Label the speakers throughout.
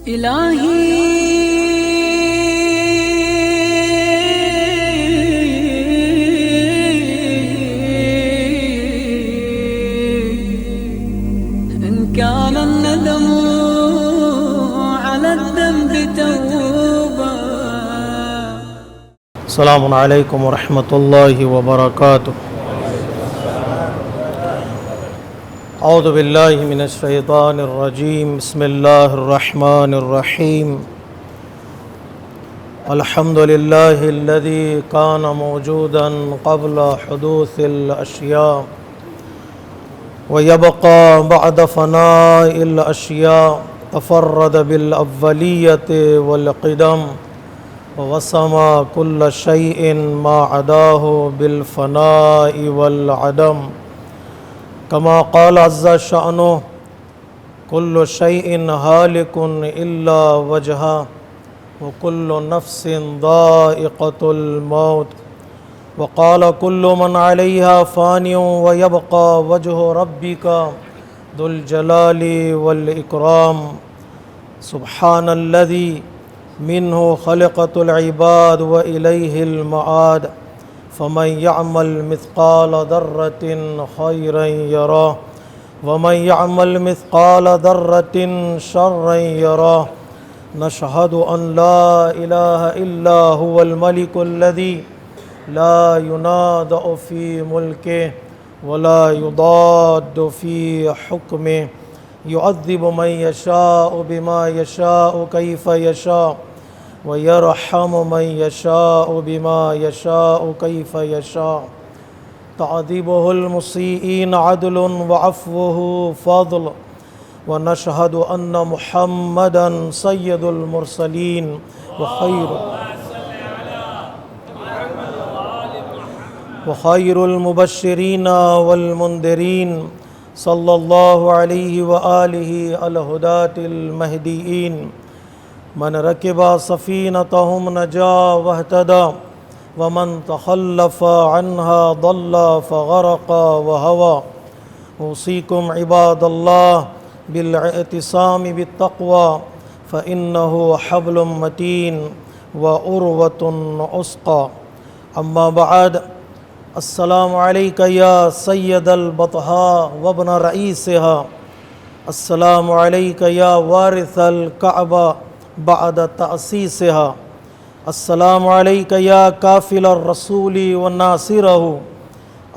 Speaker 1: الہی إن كان الندم على الذنب توبة.
Speaker 2: السلام علیکم ورحمۃ اللہ وبرکاتہ. اعوذ باللہ من الشیطان الرجیم. بسم اللہ الرحمن الرحیم. الحمد للہ الذی کان موجودا قبل حدوث الاشیاء ویبقى بعد فناء الاشیاء. تفرد بالاولیۃ والقدم ووسم كل شيء ما عداه بالفناء والعدم. كما قال عز شأنه كل شيء هالك إلا وجهه وكل نفس ذائقة الموت. وقال كل من عليها فان ويبقى وجه ربك ذو الجلال والإكرام. سبحان الذي منه خلقت العباد وإليه المعاد. فمن يعمل مثقال ذرة خيرا يراه ومن يعمل مثقال ذرة شرا يراه. نشهد أن لا إله إلا هو الملك الذي لا ينادأ في ملكه ولا يضاد في حكمه. يعذب من يشاء بما يشاء كيف يشاء ويرحم من يشاء بما يشاء كيف يشاء. تعذيبه المسيئين عدل وعفوه فضل. ونشهد أن محمدا سيد المرسلين وخير المبشرين والمنذرين صلى الله عليه وآله الهداة المهديين. من ركب سفينتهم نجا واهتدى ومن تخلف عنها ضل فغرق وهوى. أوصيكم عباد الله بالاعتصام بالتقوى فإنه حبل متين وعروة عسقى. أما بعد، السلام عليك يا سيد البطحاء وابن رئيسها. السلام عليك يا وارث الكعبة بعد تأسيسها. السلام عليك يا كافل الرسول وناصره.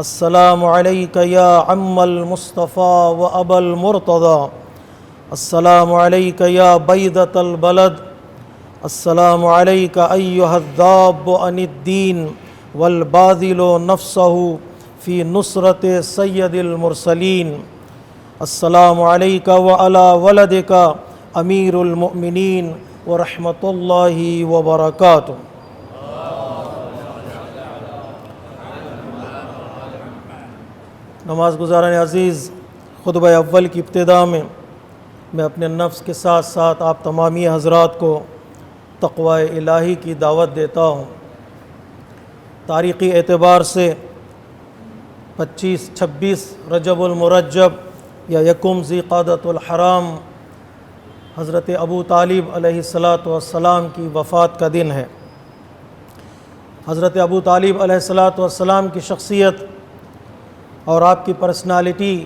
Speaker 2: السلام عليك يا عم المصطفى وأبا المرتضى. السلام عليك يا بيضة البلد. السلام عليك أيها الذاب عن الدين والباذل نفسه في نصرة سيد المرسلين. السلام عليك وعلى ولدك أمير المؤمنين ورحمۃ اللہ وبرکاتہ. نماز گزاران عزیز، خطبہ اول کی ابتدا میں اپنے نفس کے ساتھ ساتھ آپ تمامی حضرات کو تقوی الہی کی دعوت دیتا ہوں. تاریخی اعتبار سے 25-26 رجب المرجب یا یکم ذی قعدۃ الحرام حضرت ابو طالب علیہ السلام کی وفات کا دن ہے. حضرت ابو طالب علیہ السلام کی شخصیت اور آپ کی پرسنالٹی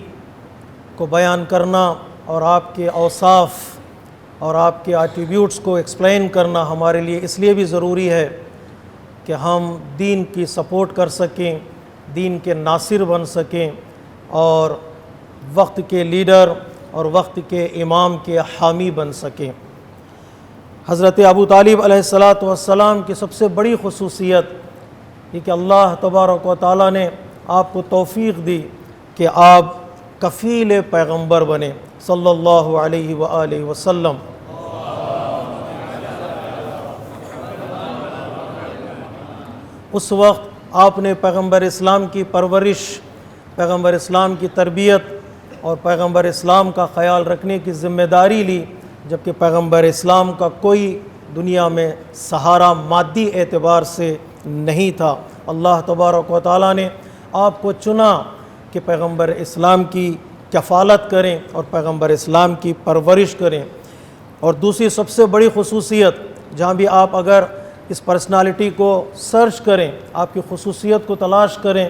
Speaker 2: کو بیان کرنا اور آپ کے اوصاف اور آپ کے ایٹریبیوٹس کو ایکسپلین کرنا ہمارے لیے اس لیے بھی ضروری ہے کہ ہم دین کی سپورٹ کر سکیں، دین کے ناصر بن سکیں اور وقت کے لیڈر اور وقت کے امام کے حامی بن سکیں. حضرت ابو طالب علیہ السلام کی سب سے بڑی خصوصیت یہ کہ اللہ تبارک و تعالیٰ نے آپ کو توفیق دی کہ آپ کفیل پیغمبر بنے صلی اللہ علیہ وآلہ وسلم. اس وقت آپ نے پیغمبر اسلام کی پرورش، پیغمبر اسلام کی تربیت اور پیغمبر اسلام کا خیال رکھنے کی ذمہ داری لی، جبکہ پیغمبر اسلام کا کوئی دنیا میں سہارا مادی اعتبار سے نہیں تھا. اللہ تبارک و تعالیٰ نے آپ کو چنا کہ پیغمبر اسلام کی کفالت کریں اور پیغمبر اسلام کی پرورش کریں. اور دوسری سب سے بڑی خصوصیت، جہاں بھی آپ اگر اس پرسنالٹی کو سرچ کریں، آپ کی خصوصیت کو تلاش کریں،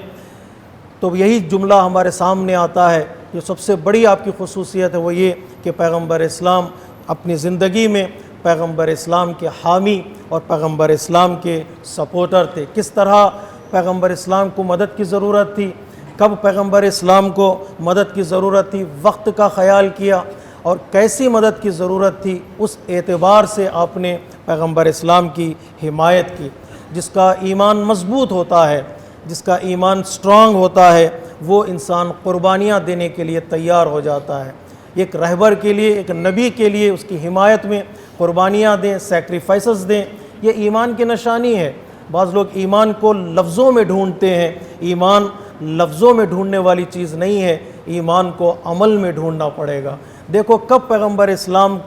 Speaker 2: تو یہی جملہ ہمارے سامنے آتا ہے۔ جو سب سے بڑی آپ کی خصوصیت ہے وہ یہ کہ پیغمبر اسلام اپنی زندگی میں پیغمبر اسلام کے حامی اور پیغمبر اسلام کے سپورٹر تھے۔ کس طرح پیغمبر اسلام کو مدد کی ضرورت تھی، کب پیغمبر اسلام کو مدد کی ضرورت تھی، وقت کا خیال کیا، اور کیسی مدد کی ضرورت تھی، اس اعتبار سے آپ نے پیغمبر اسلام کی حمایت کی۔ جس کا ایمان مضبوط ہوتا ہے، جس کا ایمان سٹرونگ ہوتا ہے، وہ انسان قربانیاں دینے کے لیے تیار ہو جاتا ہے۔ ایک رہبر کے لیے، ایک نبی کے لیے اس کی حمایت میں قربانیاں دیں، سیکریفائسز دیں، یہ ایمان کی نشانی ہے۔ بعض لوگ ایمان کو لفظوں میں ڈھونڈتے ہیں، ایمان لفظوں میں ڈھونڈنے والی چیز نہیں ہے، ایمان کو عمل میں ڈھونڈنا پڑے گا۔ دیکھو کب پیغمبر اسلام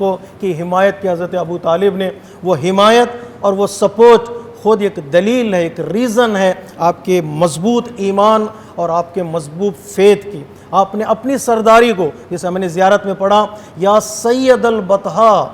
Speaker 2: کی حمایت کی حضرت ابو طالب نے، وہ حمایت اور وہ سپورٹ خود ایک دلیل ہے، ایک ریزن ہے آپ کے مضبوط ایمان اور آپ کے مضبوط فیتھ کی۔ آپ نے اپنی سرداری کو، جیسے میں نے زیارت میں پڑھا، یا سید البطحا،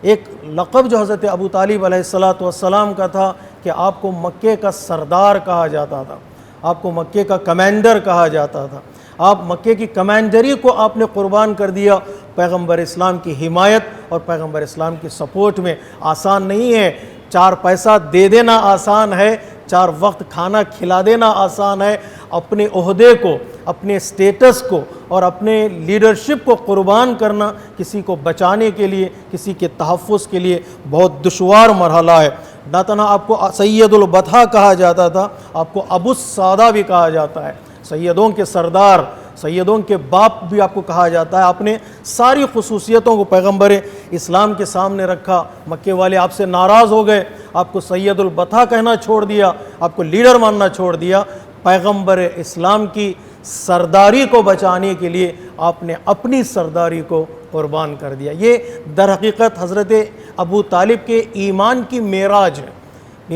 Speaker 2: ایک لقب جو حضرت ابو طالب علیہ السلام کا تھا کہ آپ کو مکے کا سردار کہا جاتا تھا، آپ کو مکے کا کمانڈر کہا جاتا تھا۔ آپ مکے کی کمانڈری کو آپ نے قربان کر دیا پیغمبر اسلام کی حمایت اور پیغمبر اسلام کی سپورٹ میں۔ آسان نہیں ہے، 4 پیسہ دے دینا آسان ہے، 4 وقت کھانا کھلا دینا آسان ہے، اپنے عہدے کو، اپنے سٹیٹس کو اور اپنے لیڈرشپ کو قربان کرنا کسی کو بچانے کے لیے، کسی کے تحفظ کے لیے بہت دشوار مرحلہ ہے۔ نہ تنہا آپ کو سید البطحا کہا جاتا تھا، آپ کو ابو السادہ بھی کہا جاتا ہے، سیدوں کے سردار، سیدوں کے باپ بھی آپ کو کہا جاتا ہے۔ آپ نے ساری خصوصیتوں کو پیغمبر اسلام کے سامنے رکھا، مکے والے آپ سے ناراض ہو گئے، آپ کو سید البطحا کہنا چھوڑ دیا، آپ کو لیڈر ماننا چھوڑ دیا۔ پیغمبر اسلام کی سرداری کو بچانے کے لیے آپ نے اپنی سرداری کو قربان کر دیا۔ یہ در حقیقت حضرت ابو طالب کے ایمان کی معراج ہے۔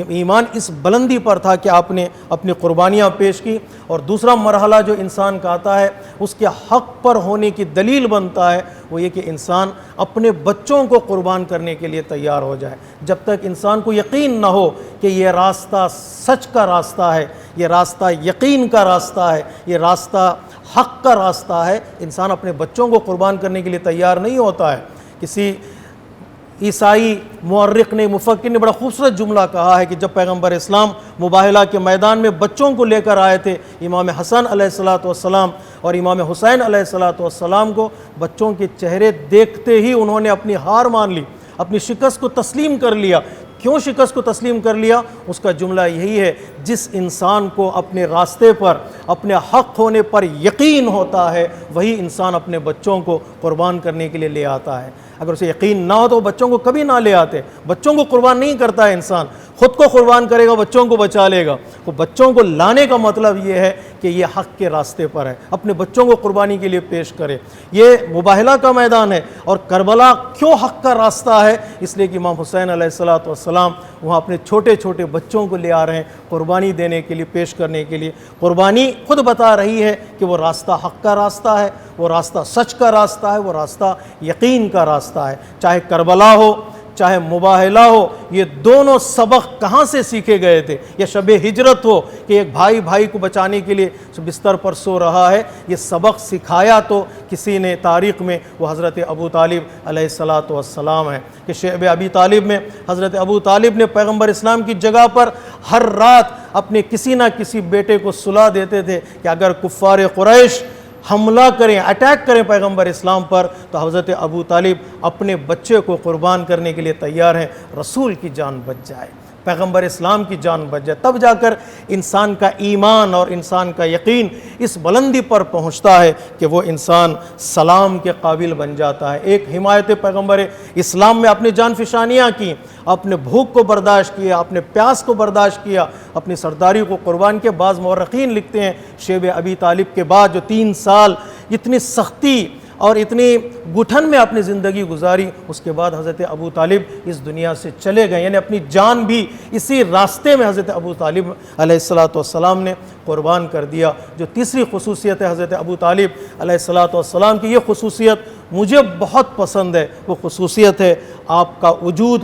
Speaker 2: ایمان اس بلندی پر تھا کہ آپ نے اپنی قربانیاں پیش کی۔ اور دوسرا مرحلہ جو انسان کا آتا ہے، اس کے حق پر ہونے کی دلیل بنتا ہے، وہ یہ کہ انسان اپنے بچوں کو قربان کرنے کے لیے تیار ہو جائے۔ جب تک انسان کو یقین نہ ہو کہ یہ راستہ سچ کا راستہ ہے، یہ راستہ یقین کا راستہ ہے، یہ راستہ حق کا راستہ ہے، انسان اپنے بچوں کو قربان کرنے کے لیے تیار نہیں ہوتا ہے۔ کسی عیسائی مورخ نے، مفکر نے بڑا خوبصورت جملہ کہا ہے کہ جب پیغمبر اسلام مباہلہ کے میدان میں بچوں کو لے کر آئے تھے، امام حسن علیہ السلام اور امام حسین علیہ السلام کو، بچوں کے چہرے دیکھتے ہی انہوں نے اپنی ہار مان لی، اپنی شکست کو تسلیم کر لیا۔ کیوں شکست کو تسلیم کر لیا؟ اس کا جملہ یہی ہے، جس انسان کو اپنے راستے پر، اپنے حق ہونے پر یقین ہوتا ہے، وہی انسان اپنے بچوں کو قربان کرنے کے لیے لے آتا ہے۔ اگر اسے یقین نہ ہو تو بچوں کو کبھی نہ لے آتے۔ بچوں کو قربان نہیں کرتا ہے انسان، خود کو قربان کرے گا، بچوں کو بچا لے گا۔ تو بچوں کو لانے کا مطلب یہ ہے کہ یہ حق کے راستے پر ہے، اپنے بچوں کو قربانی کے لیے پیش کرے۔ یہ مباہلہ کا میدان ہے۔ اور کربلا کیوں حق کا راستہ ہے؟ اس لیے کہ امام حسین علیہ السلام وہاں اپنے چھوٹے چھوٹے بچوں کو لے آ رہے ہیں قربانی دینے کے لیے، پیش کرنے کے لیے۔ قربانی خود بتا رہی ہے کہ وہ راستہ حق کا راستہ ہے، وہ راستہ سچ کا راستہ ہے، وہ راستہ یقین کا راستہ ہے۔ چاہے کربلا ہو، چاہے مباہلہ ہو، یہ دونوں سبق کہاں سے سیکھے گئے تھے؟ یا شب ہجرت ہو کہ ایک بھائی بھائی کو بچانے کے لیے بستر پر سو رہا ہے، یہ سبق سکھایا تو کسی نے تاریخ میں، وہ حضرت ابو طالب علیہ السلام ہے۔ کہ شعب ابی طالب میں حضرت ابو طالب نے پیغمبر اسلام کی جگہ پر ہر رات اپنے کسی نہ کسی بیٹے کو سلا دیتے تھے کہ اگر کفار قریش حملہ کریں، اٹیک کریں پیغمبر اسلام پر، تو حضرت ابو طالب اپنے بچے کو قربان کرنے کے لیے تیار ہیں، رسول کی جان بچ جائے، پیغمبر اسلام کی جان بچ جائے۔ تب جا کر انسان کا ایمان اور انسان کا یقین اس بلندی پر پہنچتا ہے کہ وہ انسان سلام کے قابل بن جاتا ہے۔ ایک حمایت پیغمبر اسلام میں اپنے جان فشانیاں کی، اپنے بھوک کو برداشت کیا، اپنے پیاس کو برداشت کیا، اپنی سرداری کو قربان کے۔ بعض مورخین لکھتے ہیں شیب ابی طالب کے بعد جو 3 سال اتنی سختی اور اتنی گٹھن میں اپنی زندگی گزاری، اس کے بعد حضرت ابو طالب اس دنیا سے چلے گئے، یعنی اپنی جان بھی اسی راستے میں حضرت ابو طالب علیہ السلام نے قربان کر دیا۔ جو تیسری خصوصیت ہے حضرت ابو طالب علیہ السلام کی، یہ خصوصیت مجھے بہت پسند ہے، وہ خصوصیت ہے آپ کا وجود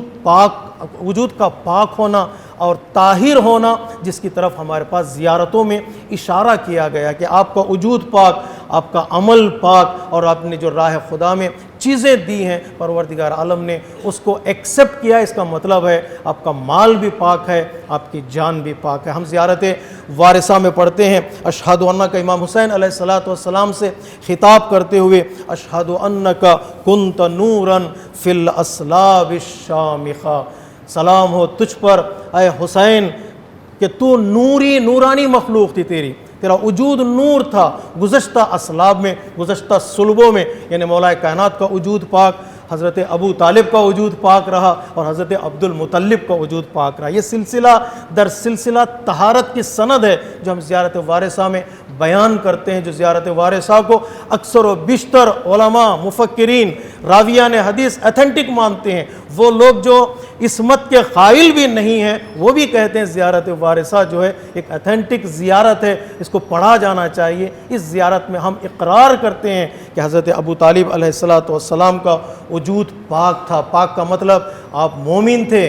Speaker 2: کا پاک ہونا اور طاہر ہونا، جس کی طرف ہمارے پاس زیارتوں میں اشارہ کیا گیا کہ آپ کا وجود پاک، آپ کا عمل پاک، اور آپ نے جو راہ خدا میں چیزیں دی ہیں پروردگار عالم نے اس کو ایکسیپٹ کیا۔ اس کا مطلب ہے آپ کا مال بھی پاک ہے، آپ کی جان بھی پاک ہے۔ ہم زیارت وارثہ میں پڑھتے ہیں اشہد انک، امام حسین علیہ السلام سے خطاب کرتے ہوئے، اشہد انک کنت نورا فی الاصلاب الشامخہ، سلام ہو تجھ پر اے حسین کہ تو نورانی مخلوق تھی، تیرا وجود نور تھا گزشتہ اصلاب میں، گزشتہ صلبوں میں، یعنی مولا کائنات کا وجود پاک، حضرت ابو طالب کا وجود پاک رہا اور حضرت عبد المطلب کا وجود پاک رہا۔ یہ سلسلہ در سلسلہ طہارت کی سند ہے جو ہم زیارت وارثہ میں بیان کرتے ہیں، جو زیارت وارثہ کو اکثر و بیشتر علماء، مفکرین، راویان حدیث ایتھنٹک مانتے ہیں۔ وہ لوگ جو عصمت کے قائل بھی نہیں ہیں وہ بھی کہتے ہیں زیارت وارثہ جو ہے ایک ایتھنٹک زیارت ہے، اس کو پڑھا جانا چاہیے۔ اس زیارت میں ہم اقرار کرتے ہیں کہ حضرت ابو طالب علیہ السلام کا وجود پاک تھا۔ پاک کا مطلب آپ مومن تھے،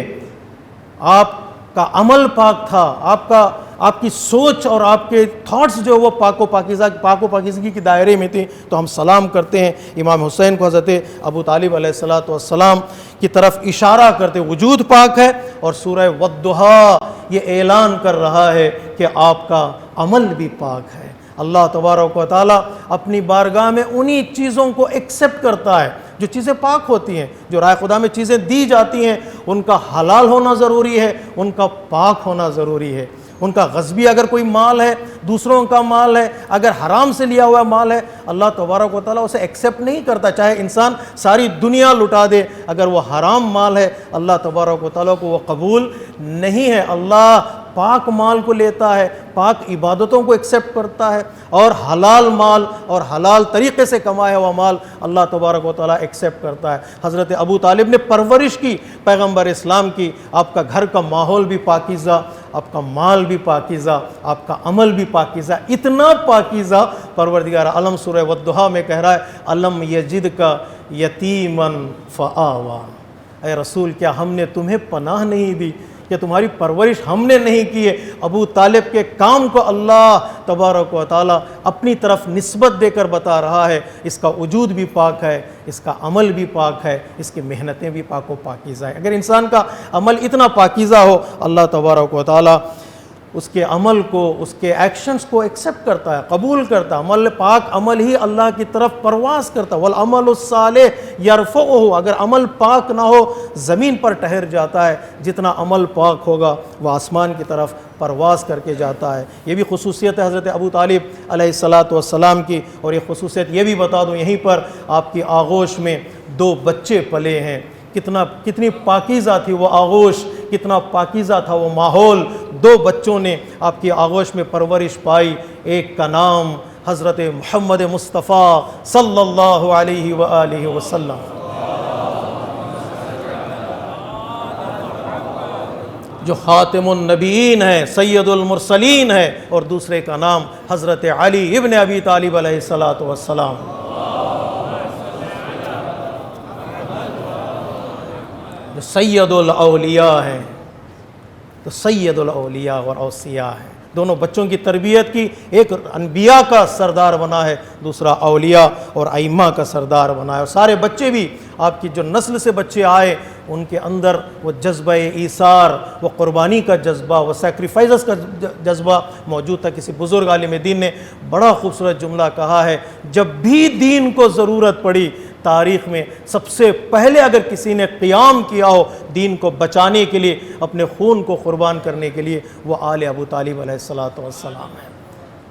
Speaker 2: آپ کا عمل پاک تھا، آپ کی سوچ اور آپ کے تھاٹس جو وہ پاک و پاکیزگی کے دائرے میں تھے۔ تو ہم سلام کرتے ہیں امام حسین کو، حضرت ابو طالب علیہ السلام کی طرف اشارہ کرتے وجود پاک ہے، اور سورہ والضحیٰ یہ اعلان کر رہا ہے کہ آپ کا عمل بھی پاک ہے۔ اللہ تبارک و تعالیٰ اپنی بارگاہ میں انہی چیزوں کو ایکسیپٹ کرتا ہے جو چیزیں پاک ہوتی ہیں۔ جو رائے خدا میں چیزیں دی جاتی ہیں ان کا حلال ہونا ضروری ہے، ان کا پاک ہونا ضروری ہے۔ ان کا غصبی اگر کوئی مال ہے، دوسروں کا مال ہے، اگر حرام سے لیا ہوا مال ہے، اللہ تبارک و تعالیٰ اسے ایکسیپٹ نہیں کرتا، چاہے انسان ساری دنیا لٹا دے، اگر وہ حرام مال ہے اللہ تبارک و تعالیٰ کو وہ قبول نہیں ہے۔ اللہ پاک مال کو لیتا ہے، پاک عبادتوں کو ایکسیپٹ کرتا ہے، اور حلال مال اور حلال طریقے سے کمایا ہوا مال اللہ تبارک و تعالیٰ ایکسیپٹ کرتا ہے۔ حضرت ابو طالب نے پرورش کی پیغمبر اسلام کی، آپ کا گھر کا ماحول بھی پاکیزہ، آپ کا مال بھی پاکیزہ، آپ کا عمل بھی پاکیزہ، اتنا پاکیزہ پروردگار عالم سورہ والضحیٰ میں کہہ رہا ہے الم یجدک یتیما فآویٰ، اے رسول کیا ہم نے تمہیں پناہ نہیں دی، کہ تمہاری پرورش ہم نے نہیں کی ہے۔ ابو طالب کے کام کو اللہ تبارک و تعالیٰ اپنی طرف نسبت دے کر بتا رہا ہے اس کا وجود بھی پاک ہے، اس کا عمل بھی پاک ہے، اس کی محنتیں بھی پاک و پاکیزہ ہیں۔ اگر انسان کا عمل اتنا پاکیزہ ہو اللہ تبارک و تعالیٰ اس کے عمل کو، اس کے ایکشنز کو ایکسیپٹ کرتا ہے، قبول کرتا ہے۔ عمل پاک عمل ہی اللہ کی طرف پرواز کرتا ہے۔ والعمل الصالح یرفعہ، اگر عمل پاک نہ ہو زمین پر ٹھہر جاتا ہے، جتنا عمل پاک ہوگا وہ آسمان کی طرف پرواز کر کے جاتا ہے۔ یہ بھی خصوصیت ہے حضرت ابو طالب علیہ السلام کی، اور یہ خصوصیت یہ بھی بتا دوں یہیں پر آپ کی آغوش میں 2 بچے پلے ہیں۔ کتنی پاکیزہ تھی وہ آغوش، کتنا پاکیزہ تھا وہ ماحول۔ 2 بچوں نے آپ کی آغوش میں پرورش پائی، ایک کا نام حضرت محمد مصطفیٰ صلی اللہ علیہ وآلہ وسلم، جو خاتم النبیین ہے، سید المرسلین ہے، اور دوسرے کا نام حضرت علی ابن ابی طالب علیہ السلام، جو سید الاولیاء ہیں، تو سید الاولیاء اور اوصیاء ہیں۔ دونوں بچوں کی تربیت کی، ایک انبیاء کا سردار بنا ہے، دوسرا اولیاء اور ائمہ کا سردار بنا ہے۔ اور سارے بچے بھی آپ کی جو نسل سے بچے آئے ان کے اندر وہ جذبہ ایثار، وہ قربانی کا جذبہ، وہ سیکریفائسز کا جذبہ موجود تھا۔ کسی بزرگ عالم دین نے بڑا خوبصورت جملہ کہا ہے، جب بھی دین کو ضرورت پڑی تاریخ میں سب سے پہلے اگر کسی نے قیام کیا ہو دین کو بچانے کے لیے، اپنے خون کو قربان کرنے کے لیے، وہ آل ابو طالب علیہ السلام ہیں۔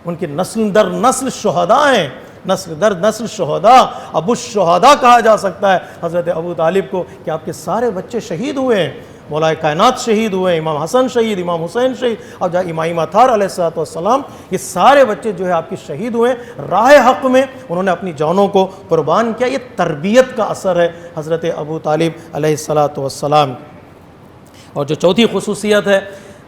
Speaker 2: ان کی نسل در نسل شہداء ہیں، نسل در نسل شہداء، ابو الشہداء کہا جا سکتا ہے حضرت ابو طالب کو، کہ آپ کے سارے بچے شہید ہوئے ہیں۔ مولا کائنات شہید ہوئے، امام حسن شہید، امام حسین شہید، اور جہاں امام اطہار علیہ السلام، یہ سارے بچے جو ہے آپ کے شہید ہوئے راہ حق میں، انہوں نے اپنی جانوں کو قربان کیا۔ یہ تربیت کا اثر ہے حضرت ابو طالب علیہ السلام۔ اور جو چوتھی خصوصیت ہے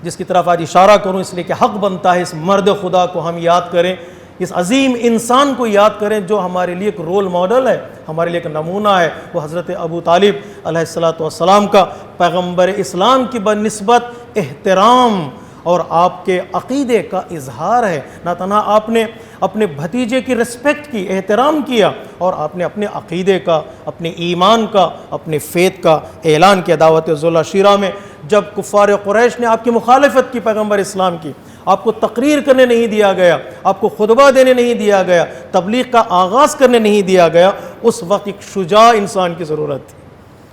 Speaker 2: جس کی طرف آج اشارہ کروں، اس لیے کہ حق بنتا ہے اس مرد خدا کو ہم یاد کریں، اس عظیم انسان کو یاد کریں جو ہمارے لیے ایک رول ماڈل ہے، ہمارے لیے ایک نمونہ ہے، وہ حضرت ابو طالب علیہ السلام کا پیغمبر اسلام کی بنسبت احترام اور آپ کے عقیدے کا اظہار ہے۔ نہ تنہا آپ نے اپنے بھتیجے کی رسپیکٹ کی، احترام کیا، اور آپ نے اپنے عقیدے کا، اپنے ایمان کا، اپنے فیت کا اعلان کیا۔ دعوت ذوالعشیرہ میں جب کفار قریش نے آپ کی مخالفت کی پیغمبر اسلام کی، آپ کو تقریر کرنے نہیں دیا گیا، آپ کو خطبہ دینے نہیں دیا گیا، تبلیغ کا آغاز کرنے نہیں دیا گیا، اس وقت ایک شجاع انسان کی ضرورت تھی۔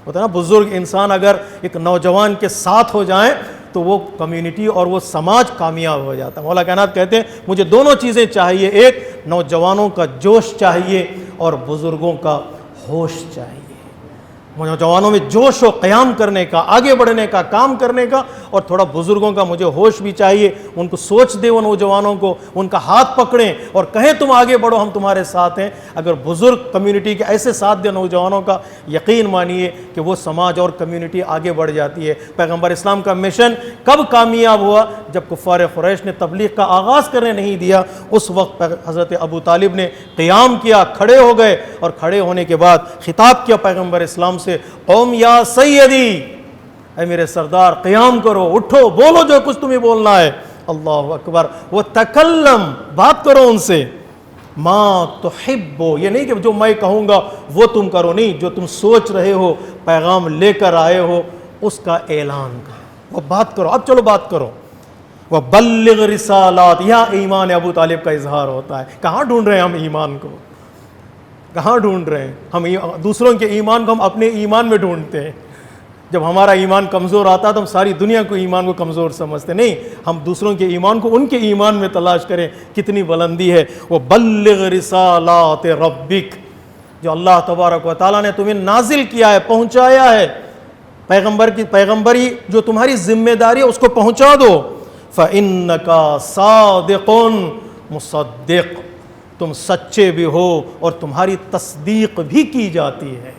Speaker 2: ہوتا ہے نا، بزرگ انسان اگر ایک نوجوان کے ساتھ ہو جائیں تو وہ کمیونٹی اور وہ سماج کامیاب ہو جاتا ہے۔ مولا کائنات کہتے ہیں مجھے دونوں چیزیں چاہیے، ایک نوجوانوں کا جوش چاہیے اور بزرگوں کا ہوش چاہیے۔ نوجوانوں میں جوش و قیام کرنے کا، آگے بڑھنے کا، کام کرنے کا، اور تھوڑا بزرگوں کا مجھے ہوش بھی چاہیے۔ ان کو سوچ دے، وہ نوجوانوں کو ان کا ہاتھ پکڑیں اور کہیں تم آگے بڑھو، ہم تمہارے ساتھ ہیں۔ اگر بزرگ کمیونٹی کے ایسے ساتھ دے نوجوانوں کا، یقین مانیے کہ وہ سماج اور کمیونٹی آگے بڑھ جاتی ہے۔ پیغمبر اسلام کا مشن کب کامیاب ہوا؟ جب کفار قریش نے تبلیغ کا آغاز کرنے نہیں دیا، اس وقت حضرت ابو طالب نے قیام کیا، کھڑے ہو گئے، اور کھڑے ہونے کے بعد خطاب کیا پیغمبر اسلام سے، قوم یا سیدی، اے میرے سردار قیام کرو، اٹھو، بولو جو کچھ تمہیں بولنا ہے۔ اللہ اکبر، وتکلم، بات کرو ان سے، ما تحبو، یہ نہیں کہ جو میں کہوں گا وہ تم کرو، نہیں، جو تم سوچ رہے ہو، پیغام لے کر آئے ہو، اس کا اعلان کرو، وہ بات کرو، اب چلو بات کرو۔ وبلغ رسالات، یہاں ایمان ابو طالب کا اظہار ہوتا ہے۔ کہاں ڈھونڈ رہے ہیں ہم ایمان کو؟ کہاں ڈھونڈ رہے ہیں ہم دوسروں کے ایمان کو؟ ہم اپنے ایمان میں ڈھونڈتے ہیں۔ جب ہمارا ایمان کمزور آتا ہے تو ہم ساری دنیا کو ایمان کو کمزور سمجھتے، نہیں، ہم دوسروں کے ایمان کو ان کے ایمان میں تلاش کریں کتنی بلندی ہے۔ وہ بلغ رسالات ربک، جو اللہ تبارک و تعالیٰ نے تمہیں نازل کیا ہے، پہنچایا ہے، پیغمبری جو تمہاری ذمہ داری ہے اس کو پہنچا دو۔ فَإِنَّكَ صَادِقٌ مُصَدِّقٌ، تم سچے بھی ہو اور تمہاری تصدیق بھی کی جاتی ہے،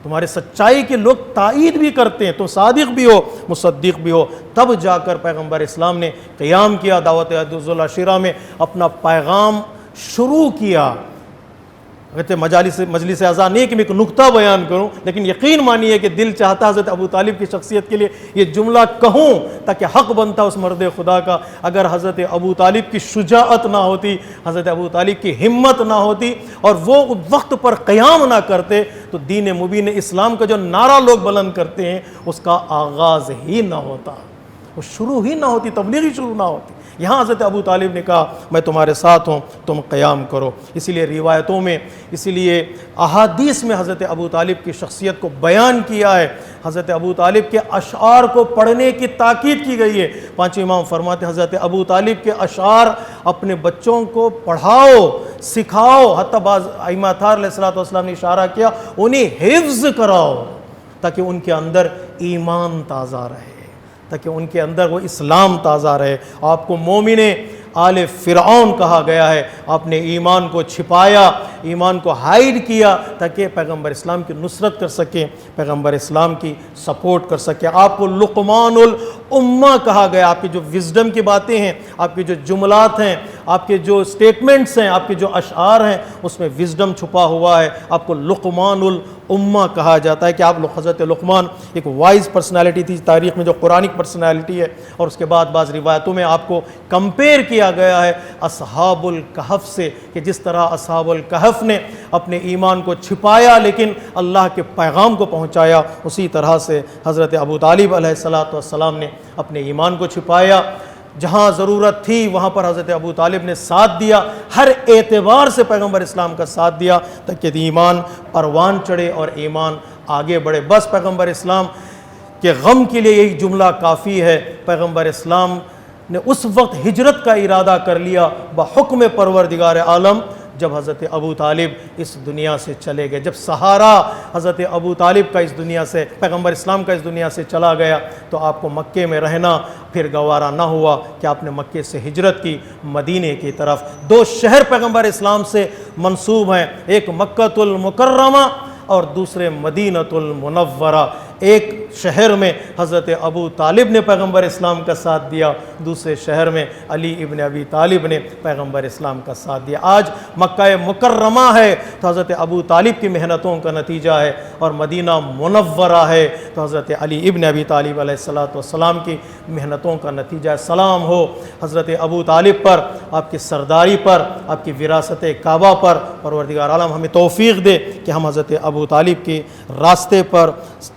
Speaker 2: تمہارے سچائی کے لوگ تائید بھی کرتے ہیں، تم صادق بھی ہو، مصدق بھی ہو۔ تب جا کر پیغمبر اسلام نے قیام کیا، دعوت ذوالعشیرہ میں اپنا پیغام شروع کیا۔ کہتے مجلس اذان نہیں کہ میں ایک نکتہ بیان کروں، لیکن یقین مانیے کہ دل چاہتا حضرت ابو طالب کی شخصیت کے لیے یہ جملہ کہوں تاکہ حق بنتا اس مرد خدا کا۔ اگر حضرت ابو طالب کی شجاعت نہ ہوتی، حضرت ابو طالب کی ہمت نہ ہوتی، اور وہ وقت پر قیام نہ کرتے، تو دین مبین اسلام کا جو نعرہ لوگ بلند کرتے ہیں اس کا آغاز ہی نہ ہوتا، وہ شروع ہی نہ ہوتی، تبلیغ ہی شروع نہ ہوتی۔ یہاں حضرت ابو طالب نے کہا میں تمہارے ساتھ ہوں، تم قیام کرو۔ اسی لیے روایتوں میں، اسی لیے احادیث میں حضرت ابو طالب کی شخصیت کو بیان کیا ہے۔ حضرت ابو طالب کے اشعار کو پڑھنے کی تاکید کی گئی ہے۔ پانچویں امام فرماتے ہیں حضرت ابو طالب کے اشعار اپنے بچوں کو پڑھاؤ، سکھاؤ، حتیٰ بعض ائمہ اطہار علیہ السلام نے اشارہ کیا انہیں حفظ کراؤ تاکہ ان کے اندر ایمان تازہ رہے، تاکہ ان کے اندر وہ اسلام تازہ رہے۔ آپ کو مومن آل فرعون کہا گیا ہے، آپ نے ایمان کو چھپایا، ایمان کو ہائیڈ کیا تاکہ پیغمبر اسلام کی نصرت کر سکیں، پیغمبر اسلام کی سپورٹ کر سکیں۔ آپ کو لقمان الامہ کہا گیا، آپ کی جو وزڈم کی باتیں ہیں، آپ کی جو جملات ہیں، آپ کے جو سٹیٹمنٹس ہیں، آپ کے جو اشعار ہیں، اس میں وزڈم چھپا ہوا ہے۔ آپ کو لقمان الامہ کہا جاتا ہے کہ آپ حضرت لقمان ایک وائز پرسنالٹی تھی تاریخ میں، جو قرآنک پرسنالٹی ہے، اور اس کے بعد بعض روایتوں میں آپ کو کمپیئر کیا گیا ہے اصحاب الکہف سے، کہ جس طرح اصحاب الکہف نے اپنے ایمان کو چھپایا لیکن اللہ کے پیغام کو پہنچایا، اسی طرح سے حضرت ابو طالب علیہ السلام نے اپنے ایمان کو چھپایا۔ جہاں ضرورت تھی وہاں پر حضرت ابو طالب نے ساتھ دیا، ہر اعتبار سے پیغمبر اسلام کا ساتھ دیا تاکہ ایمان پروان چڑھے اور ایمان آگے بڑھے۔ بس پیغمبر اسلام کے غم کے لیے یہی جملہ کافی ہے۔ پیغمبر اسلام نے اس وقت ہجرت کا ارادہ کر لیا بحکم پروردگار عالم جب حضرت ابو طالب اس دنیا سے چلے گئے، جب سہارا حضرت ابو طالب کا اس دنیا سے، پیغمبر اسلام کا اس دنیا سے چلا گیا، تو آپ کو مکے میں رہنا پھر گوارا نہ ہوا کہ آپ نے مکے سے ہجرت کی مدینے کی طرف۔ دو شہر پیغمبر اسلام سے منسوب ہیں، ایک مکۃ المکرمہ اور دوسرے مدینۃ المنورہ۔ ایک شہر میں حضرت ابو طالب نے پیغمبر اسلام کا ساتھ دیا، دوسرے شہر میں علی ابن ابی طالب نے پیغمبر اسلام کا ساتھ دیا۔ آج مکہ مکرمہ ہے تو حضرت ابو طالب کی محنتوں کا نتیجہ ہے، اور مدینہ منورہ ہے تو حضرت علی ابن ابی طالب علیہ السلام کی محنتوں کا نتیجہ ہے۔ سلام ہو حضرت ابو طالب پر، آپ کی سرداری پر، آپ کی وراثت کعبہ پر۔ پروردگار عالم ہمیں توفیق دے کہ ہم حضرت ابو طالب کے راستے پر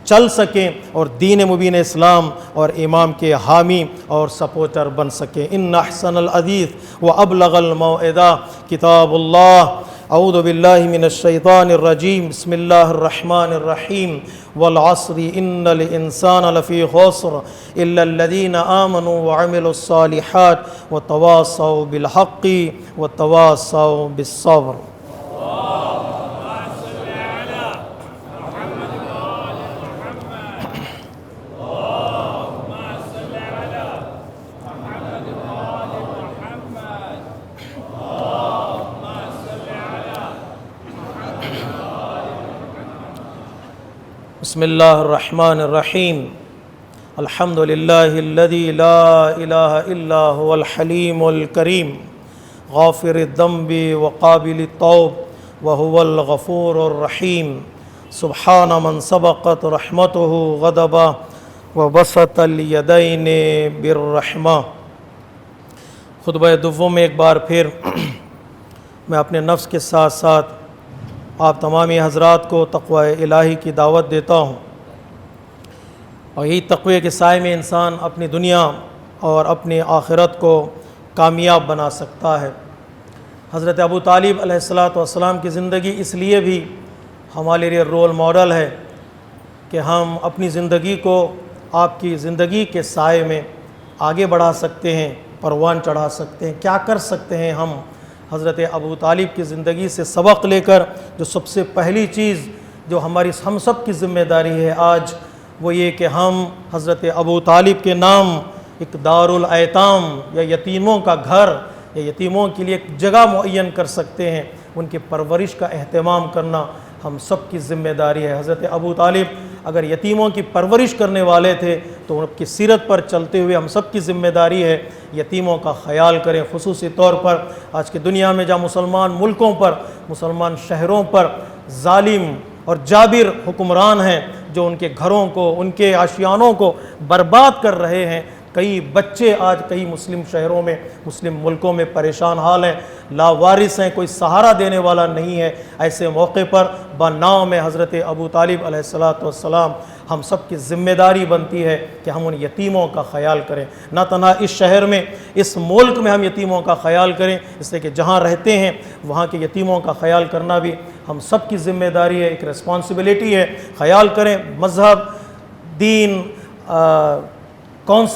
Speaker 2: چل سکیں اور دین مبین اسلام اور امام کے حامی اور سپورٹر بن سکیں۔ ان احسن الحدیث و ابلغ الموعظہ کتاب اللہ۔ اعوذ باللہ من الشیطان الرجیم، بسم اللہ الرحمن الرحیم۔ والعصر ان الانسان لفی خسر الا الذین آمنوا وعملوا الصالحات وتواصوا بالحق وتواصوا بالصبر۔ بسم اللہ الرحمن الرحیم۔ الحمد للہ الذی لا الہ الا هو الحلیم الکریم غافر الذنب وقابل التوب وهو الغفور الرحیم۔ سبحان من سبقت رحمته غضبا وبسط الیدین بالرحمہ۔ خطبہ دوم میں ایک بار پھر میں اپنے نفس کے ساتھ ساتھ آپ تمامی حضرات کو تقوی الہی کی دعوت دیتا ہوں، اور یہی تقوی کے سائے میں انسان اپنی دنیا اور اپنی آخرت کو کامیاب بنا سکتا ہے۔ حضرت ابو طالب علیہ السلام کی زندگی اس لیے بھی ہمارے لیے رول ماڈل ہے کہ ہم اپنی زندگی کو آپ کی زندگی کے سائے میں آگے بڑھا سکتے ہیں، پروان چڑھا سکتے ہیں۔ کیا کر سکتے ہیں ہم حضرت ابو طالب کی زندگی سے سبق لے کر؟ جو سب سے پہلی چیز جو ہم سب کی ذمہ داری ہے آج، وہ یہ کہ ہم حضرت ابو طالب کے نام ایک دارالایتام یا یتیموں کا گھر یا یتیموں کے لیے ایک جگہ معین کر سکتے ہیں۔ ان کی پرورش کا اہتمام کرنا ہم سب کی ذمہ داری ہے۔ حضرت ابو طالب اگر یتیموں کی پرورش کرنے والے تھے تو ان کی سیرت پر چلتے ہوئے ہم سب کی ذمہ داری ہے یتیموں کا خیال کریں، خصوصی طور پر آج کی دنیا میں جہاں مسلمان ملکوں پر، مسلمان شہروں پر ظالم اور جابر حکمران ہیں جو ان کے گھروں کو، ان کے آشیانوں کو برباد کر رہے ہیں۔ کئی بچے آج کئی مسلم شہروں میں، مسلم ملکوں میں پریشان حال ہیں، لاوارث ہیں، کوئی سہارا دینے والا نہیں ہے۔ ایسے موقع پر بنام حضرت ابو طالب علیہ السلام ہم سب کی ذمہ داری بنتی ہے کہ ہم ان یتیموں کا خیال کریں۔ نہ تنہا اس شہر میں، اس ملک میں ہم یتیموں کا خیال کریں، اس لیے کہ جہاں رہتے ہیں وہاں کے یتیموں کا خیال کرنا بھی ہم سب کی ذمہ داری ہے، ایک ریسپانسبلٹی ہے۔ خیال کریں، مذہب، دین، کون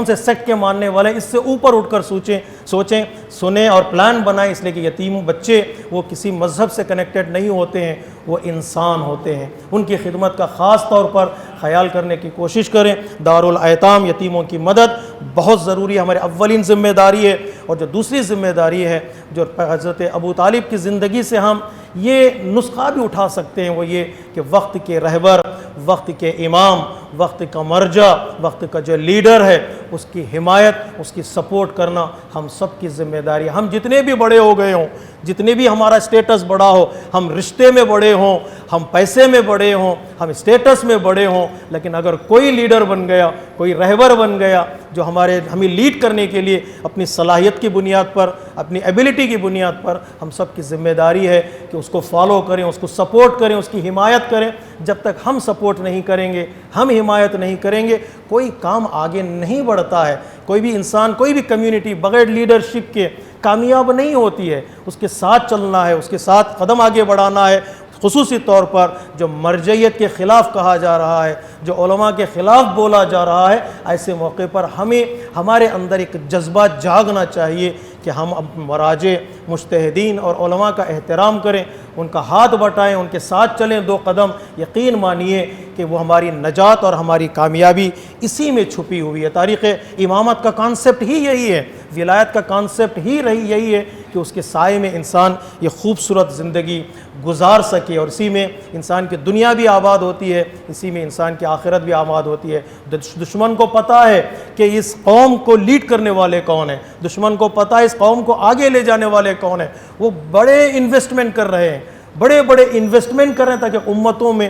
Speaker 2: سے سیکٹ کے ماننے والے، اس سے اوپر اٹھ کر سوچیں، سنیں اور پلان بنائیں، اس لیے کہ یتیم بچے وہ کسی مذہب سے کنیکٹڈ نہیں ہوتے ہیں، وہ انسان ہوتے ہیں۔ ان کی خدمت کا خاص طور پر خیال کرنے کی کوشش کریں۔ دارالایتام، یتیموں کی مدد بہت ضروری ہے، ہمارے اولین ذمہ داری ہے۔ اور جو دوسری ذمہ داری ہے جو حضرت ابو طالب کی زندگی سے ہم یہ نسخہ بھی اٹھا سکتے ہیں، وہ یہ کہ وقت کے رہبر، وقت کے امام، وقت کا مرجع، وقت کا جو لیڈر ہے اس کی حمایت، اس کی سپورٹ کرنا ہم سب کی ذمہ داری ہے۔ ہم جتنے بھی بڑے ہو گئے ہوں، جتنے بھی ہمارا اسٹیٹس بڑا ہو، ہم رشتے میں بڑے ہوں، ہم پیسے میں بڑے ہوں، ہم اسٹیٹس میں بڑے ہوں، لیکن اگر کوئی لیڈر بن گیا، کوئی رہبر بن گیا جو ہمیں لیڈ کرنے کے لیے اپنی صلاحیت کی بنیاد پر، اپنی ایبیلٹی کی بنیاد پر، ہم سب کی ذمہ داری ہے کہ اس کو فالو کریں، اس کو سپورٹ کریں، اس کی حمایت کریں۔ جب تک ہم سپورٹ نہیں کریں گے، ہم حمایت نہیں کریں گے، کوئی کام آگے نہیں بڑھتا ہے۔ کوئی بھی انسان، کوئی بھی کمیونٹی بغیر لیڈرشپ کے کامیاب نہیں ہوتی ہے۔ اس کے ساتھ چلنا ہے، اس کے ساتھ قدم آگے بڑھانا ہے۔ خصوصی طور پر جو مرجعیت کے خلاف کہا جا رہا ہے، جو علماء کے خلاف بولا جا رہا ہے، ایسے موقع پر ہمارے اندر ایک جذبہ جاگنا چاہیے کہ ہم مراجع، مجتہدین اور علماء کا احترام کریں، ان کا ہاتھ بٹائیں، ان کے ساتھ چلیں دو قدم۔ یقین مانیے کہ وہ ہماری نجات اور ہماری کامیابی اسی میں چھپی ہوئی ہے۔ تاریخ امامت کا کانسیپٹ ہی یہی ہے، ولایت کا کانسیپٹ ہی یہی ہے کہ اس کے سائے میں انسان یہ خوبصورت زندگی گزار سکے، اور اسی میں انسان کی دنیا بھی آباد ہوتی ہے، اسی میں انسان کی آخرت بھی آباد ہوتی ہے۔ دشمن کو پتہ ہے کہ اس قوم کو لیڈ کرنے والے کون ہیں، دشمن کو پتہ ہے اس قوم کو آگے لے جانے والے کون ہیں، وہ بڑے انویسٹمنٹ کر رہے ہیں، بڑے بڑے انویسٹمنٹ کر رہے ہیں تاکہ امتوں میں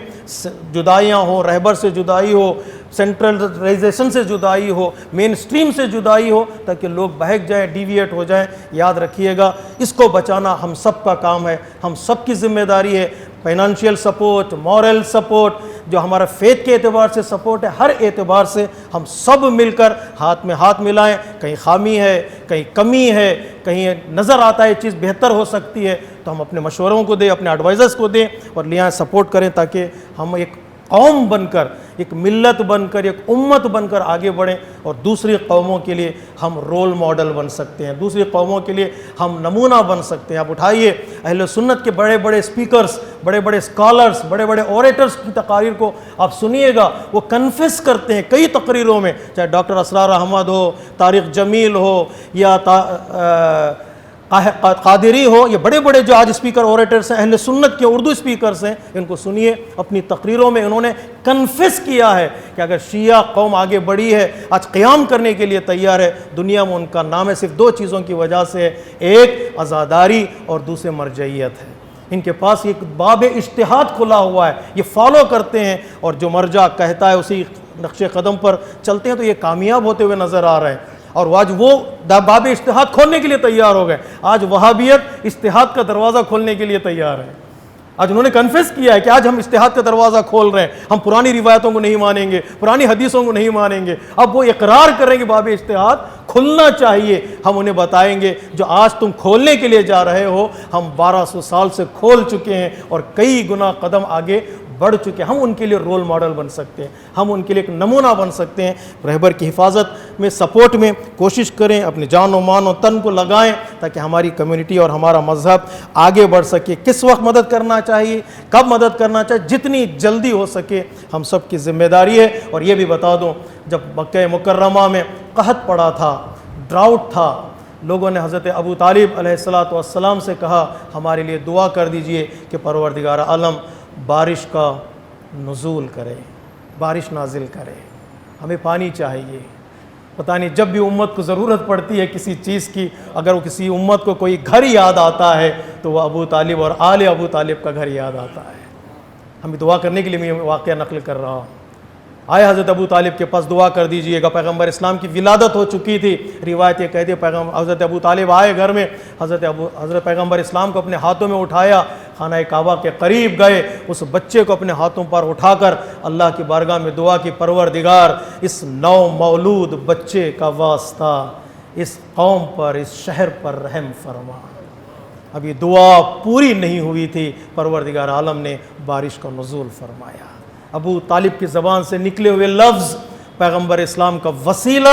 Speaker 2: جدائیاں ہوں، رہبر سے جدائی ہو، سینٹرلائزیشن سے جدائی ہو، مین سٹریم سے جدائی ہو، تاکہ لوگ بہک جائیں، ڈیویٹ ہو جائیں۔ یاد رکھیے گا اس کو بچانا ہم سب کا کام ہے، ہم سب کی ذمہ داری ہے۔ فائنانشیل سپورٹ، مورل سپورٹ، جو ہمارا فیتھ کے اعتبار سے سپورٹ ہے، ہر اعتبار سے ہم سب مل کر ہاتھ میں ہاتھ ملائیں۔ کہیں خامی ہے، کہیں کمی ہے، کہیں نظر آتا ہے چیز بہتر ہو سکتی ہے تو ہم اپنے مشوروں کو دیں، اپنے ایڈوائزرز کو دیں اور لیا سپورٹ کریں، تاکہ ہم ایک قوم بن کر، ایک ملت بن کر، ایک امت بن کر آگے بڑھیں اور دوسری قوموں کے لیے ہم رول ماڈل بن سکتے ہیں، دوسری قوموں کے لیے ہم نمونہ بن سکتے ہیں۔ آپ اٹھائیے اہل سنت کے بڑے بڑے اسپیکرز، بڑے بڑے اسکالرز، بڑے بڑے اوریٹرز کی تقاریر کو آپ سنیے گا، وہ کنفیس کرتے ہیں کئی تقریروں میں، چاہے ڈاکٹر اسرار احمد ہو، طارق جمیل ہو یا قادری ہو، یہ بڑے بڑے جو آج اسپیکر اوریٹرز ہیں، اہل سنت کے اردو اسپیکرز ہیں، ان کو سنیے، اپنی تقریروں میں انہوں نے کنفیس کیا ہے کہ اگر شیعہ قوم آگے بڑھی ہے، آج قیام کرنے کے لیے تیار ہے، دنیا میں ان کا نام ہے صرف دو چیزوں کی وجہ سے، ایک عزاداری اور دوسرے مرجعیت ہے۔ ان کے پاس ایک باب اجتہاد کھلا ہوا ہے، یہ فالو کرتے ہیں اور جو مرجع کہتا ہے اسی نقش قدم پر چلتے ہیں، تو یہ کامیاب ہوتے ہوئے نظر آ رہے ہیں۔ اور آج وہ باب اجتہاد کھولنے کے لیے تیار ہو گئے، آج وہابیت اجتہاد کا دروازہ کھولنے کے لیے تیار ہے۔ آج انہوں نے کنفیس کیا ہے کہ آج ہم اجتہاد کا دروازہ کھول رہے ہیں، ہم پرانی روایتوں کو نہیں مانیں گے، پرانی حدیثوں کو نہیں مانیں گے، اب وہ اقرار کریں گے باب اجتہاد کھلنا چاہیے۔ ہم انہیں بتائیں گے جو آج تم کھولنے کے لیے جا رہے ہو، ہم 1200 سال سے کھول چکے ہیں اور کئی گنا قدم آگے بڑھ چکے ہیں، ہم ان کے لیے رول ماڈل بن سکتے ہیں، ہم ان کے لیے ایک نمونہ بن سکتے ہیں۔ رہبر کی حفاظت میں، سپورٹ میں کوشش کریں، اپنی جان و مان و تن کو لگائیں تاکہ ہماری کمیونٹی اور ہمارا مذہب آگے بڑھ سکے۔ کس وقت مدد کرنا چاہیے، کب مدد کرنا چاہیے، جتنی جلدی ہو سکے ہم سب کی ذمہ داری ہے۔ اور یہ بھی بتا دوں، جب مکہ مکرمہ میں قحط پڑا تھا، ڈراؤٹ تھا، لوگوں نے حضرت ابو طالب علیہ السلام سے کہا ہمارے لیے دعا کر دیجئے کہ پروردگار عالم بارش کا نزول کرے، بارش نازل کرے، ہمیں پانی چاہیے۔ پتہ نہیں جب بھی امت کو ضرورت پڑتی ہے کسی چیز کی، اگر وہ کسی امت کو کوئی گھر یاد آتا ہے تو وہ ابو طالب اور آل ابو طالب کا گھر یاد آتا ہے۔ ہمیں دعا کرنے کے لیے میں واقعہ نقل کر رہا ہوں۔ آئے حضرت ابو طالب کے پاس دعا کر دیجئے گا، پیغمبر اسلام کی ولادت ہو چکی تھی، روایت یہ کہتی ہے حضرت ابو طالب آئے گھر میں، حضرت پیغمبر اسلام کو اپنے ہاتھوں میں اٹھایا، خانہ کعبہ کے قریب گئے، اس بچے کو اپنے ہاتھوں پر اٹھا کر اللہ کی بارگاہ میں دعا کی، پروردگار اس نو مولود بچے کا واسطہ اس قوم پر، اس شہر پر رحم فرما۔ اب یہ دعا پوری نہیں ہوئی تھی، پروردگار عالم نے بارش کا نزول فرمایا۔ ابو طالب کی زبان سے نکلے ہوئے لفظ پیغمبر اسلام کا وسیلہ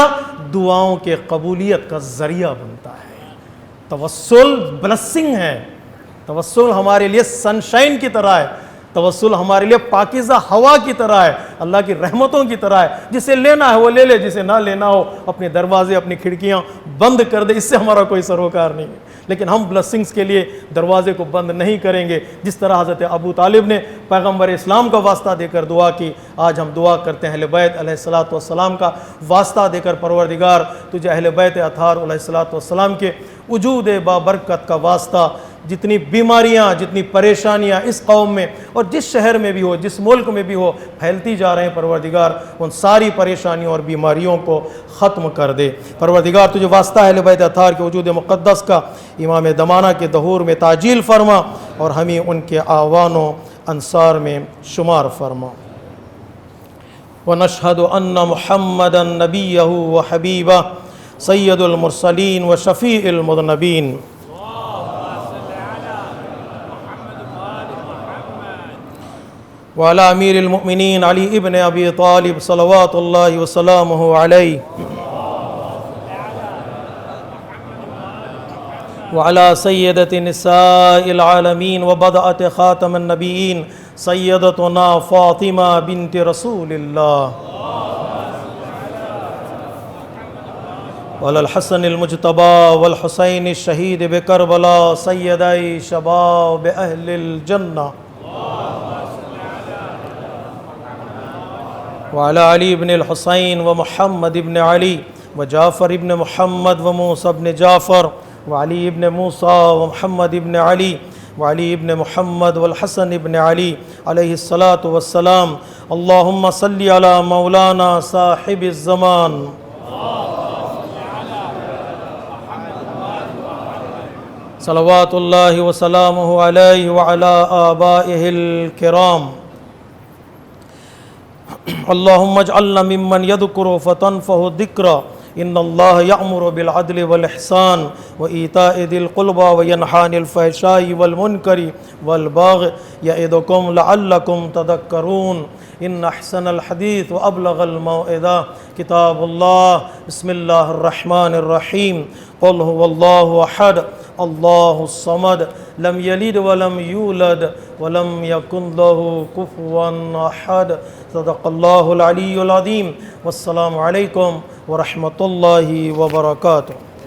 Speaker 2: دعاؤں کے قبولیت کا ذریعہ بنتا ہے۔ توسل بلسنگ ہے، توسل ہمارے لیے سنشائن کی طرح ہے، توسل ہمارے لیے پاکیزہ ہوا کی طرح ہے، اللہ کی رحمتوں کی طرح ہے، جسے لینا ہے وہ لے لے، جسے نہ لینا ہو اپنے دروازے، اپنی کھڑکیاں بند کر دے، اس سے ہمارا کوئی سروکار نہیں ہے۔ لیکن ہم بلسنگز کے لیے دروازے کو بند نہیں کریں گے، جس طرح حضرت ابو طالب نے پیغمبر اسلام کا واسطہ دے کر دعا کی، آج ہم دعا کرتے ہیں اہل بیت علیہ السلام کا واسطہ دے کر، پروردگار تجھے اہل بیت اطہار علیہ السلام کے وجود بابرکت کا واسطہ، جتنی بیماریاں، جتنی پریشانیاں اس قوم میں اور جس شہر میں بھی ہو، جس ملک میں بھی ہو، پھیلتی جا رہے ہیں، پروردگار ان ساری پریشانیوں اور بیماریوں کو ختم کر دے۔ پروردگار تجھے واسطہ اہل بیت اطہار کے وجود مقدس کا امام دمانہ کے ظہور میں تعجیل فرما اور ہمیں ان کے اعوان و انصار میں شمار فرما۔ ونشہد ان محمدا نبیہ و حبیبہ سید المرسلین و شفیع المذنبین وعلى امیر المؤمنین علی ابن ابی طالب صلوات اللہ وسلامہ علیہ وعلى سیدۃ نساء العالمین وبضعۃ خاتم النبیین سیدتنا فاطمہ بنت رسول اللہ وعلى الحسن المجتبى والحسين الشهيد بكربلاء سيدي شباب أهل الجنة وعلى علي بن الحسين ومحمد بن علي وجعفر بن محمد وموسى بن جعفر وعلي بن موسى ومحمد بن علي وعلي بن محمد والحسن بن علي عليه الصلاة والسلام. اللهم صل على مولانا صاحب الزمان صلوات الله وسلامه عليه وعلى آبائه الكرام. اللهم اجعلنا ممن يذكر فتنفه الذكرى. إن الله يأمر بالعدل والإحسان وإيتاء ذي القربى وينهى عن الفحشاء والمنكر والبغي يعظكم لعلكم تذكرون. إن أحسن الحديث وأبلغ الموعظة كتاب الله. بسم الله الرحمن الرحيم. قل هو الله أحد الله الصمد لم يلد ولم يولد ولم يكن له كفوا أحد. صدق الله العلي العظيم. والسلام عليكم ورحمة الله وبركاته.